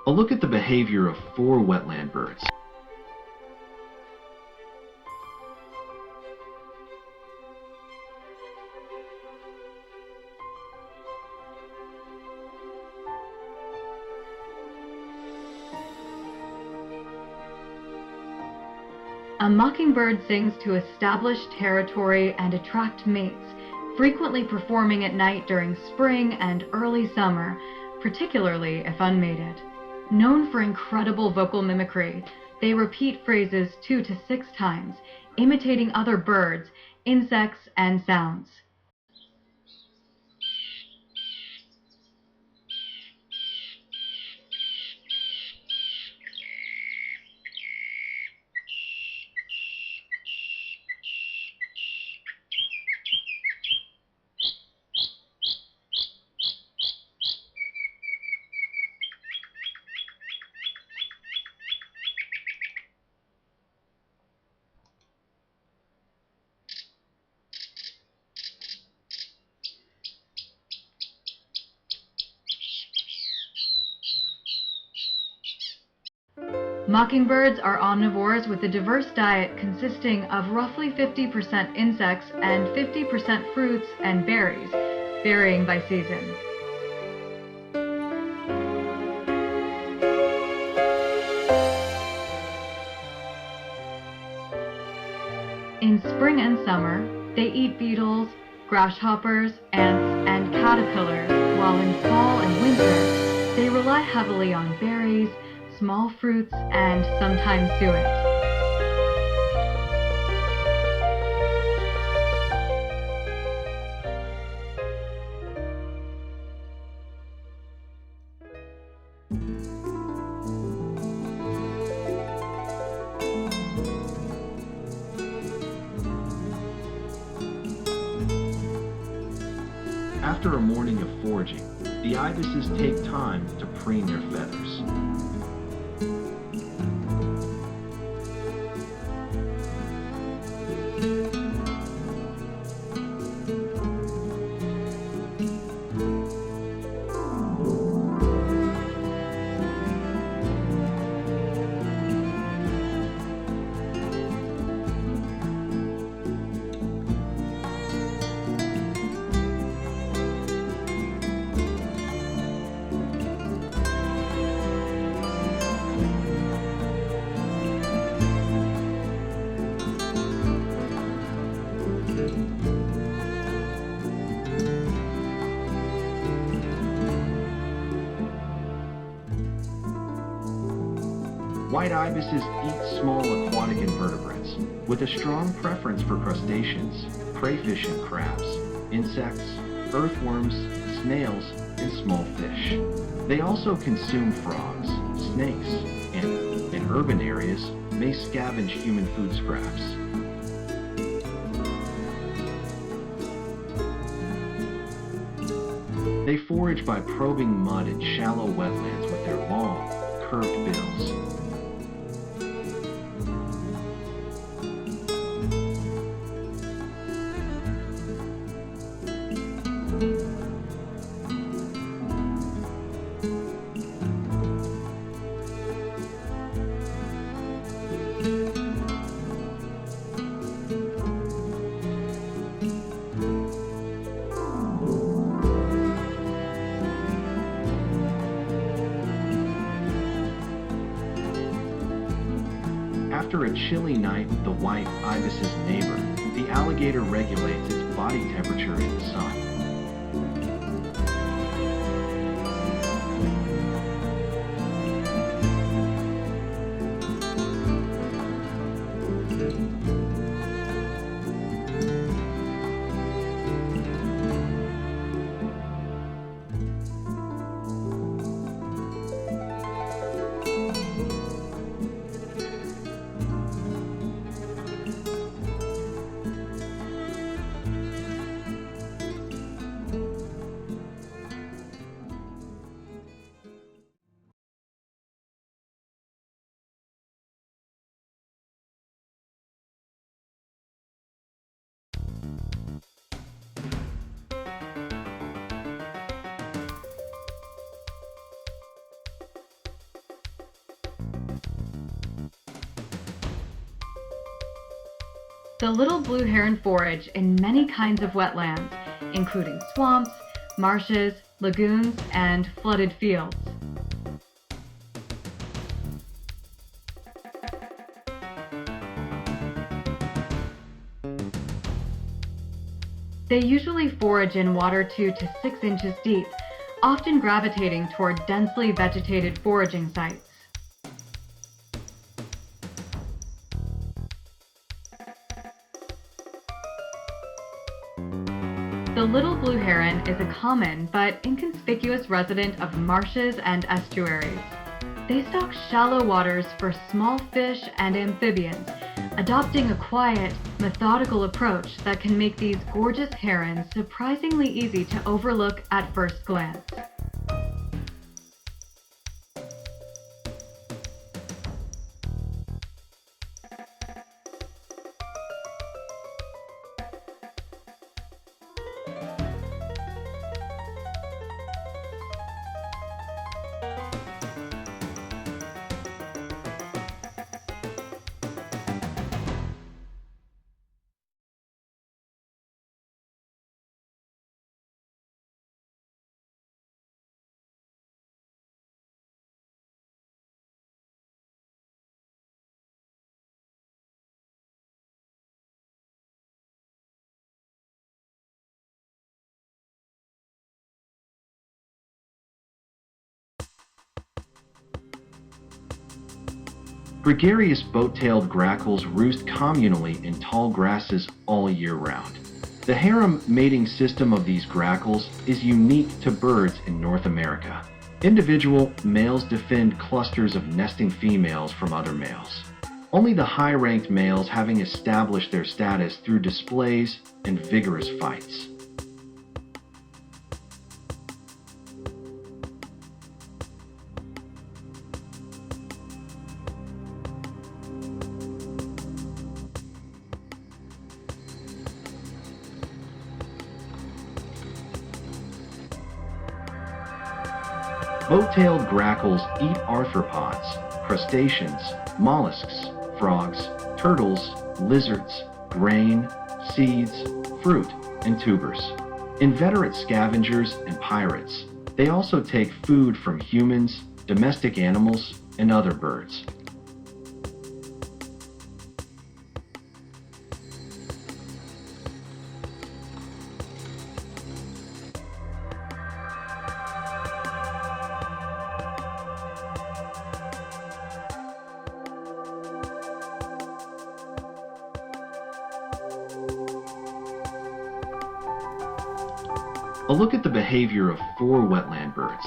A look at the behavior of 4 wetland birds. A mockingbird sings to establish territory and attract mates, frequently performing at night during spring and early summer, particularly if unmated. Known for incredible vocal mimicry, they repeat phrases 2 to 6 times, imitating other birds, insects, and sounds. Mockingbirds are omnivores with a diverse diet consisting of roughly 50% insects and 50% fruits and berries, varying by season. In spring and summer, they eat beetles, grasshoppers, ants, and caterpillars, while in fall and winter, they rely heavily on berries, small fruits, and sometimes suet. After a morning of foraging, the ibises take time to preen their feathers. White ibises eat small aquatic invertebrates, with a strong preference for crustaceans, crayfish and crabs, insects, earthworms, snails, and small fish. They also consume frogs, snakes, and, in urban areas, may scavenge human food scraps. They forage by probing mud in shallow wetlands with their long, curved bills. After a chilly night with the white ibis's neighbor, the alligator regulates its body temperature in the sun. The little blue heron forage in many kinds of wetlands, including swamps, marshes, lagoons, and flooded fields. They usually forage in water 2 to 6 inches deep, often gravitating toward densely vegetated foraging sites. The little blue heron is a common but inconspicuous resident of marshes and estuaries. They stalk shallow waters for small fish and amphibians, adopting a quiet, methodical approach that can make these gorgeous herons surprisingly easy to overlook at first glance. Gregarious boat-tailed grackles roost communally in tall grasses all year round. The harem mating system of these grackles is unique to birds in North America. Individual males defend clusters of nesting females from other males. Only the high-ranked males having established their status through displays and vigorous fights. Boat-tailed grackles eat arthropods, crustaceans, mollusks, frogs, turtles, lizards, grain, seeds, fruit, and tubers. Inveterate scavengers and pirates, they also take food from humans, domestic animals, and other birds. A look at the behavior of 4 wetland birds.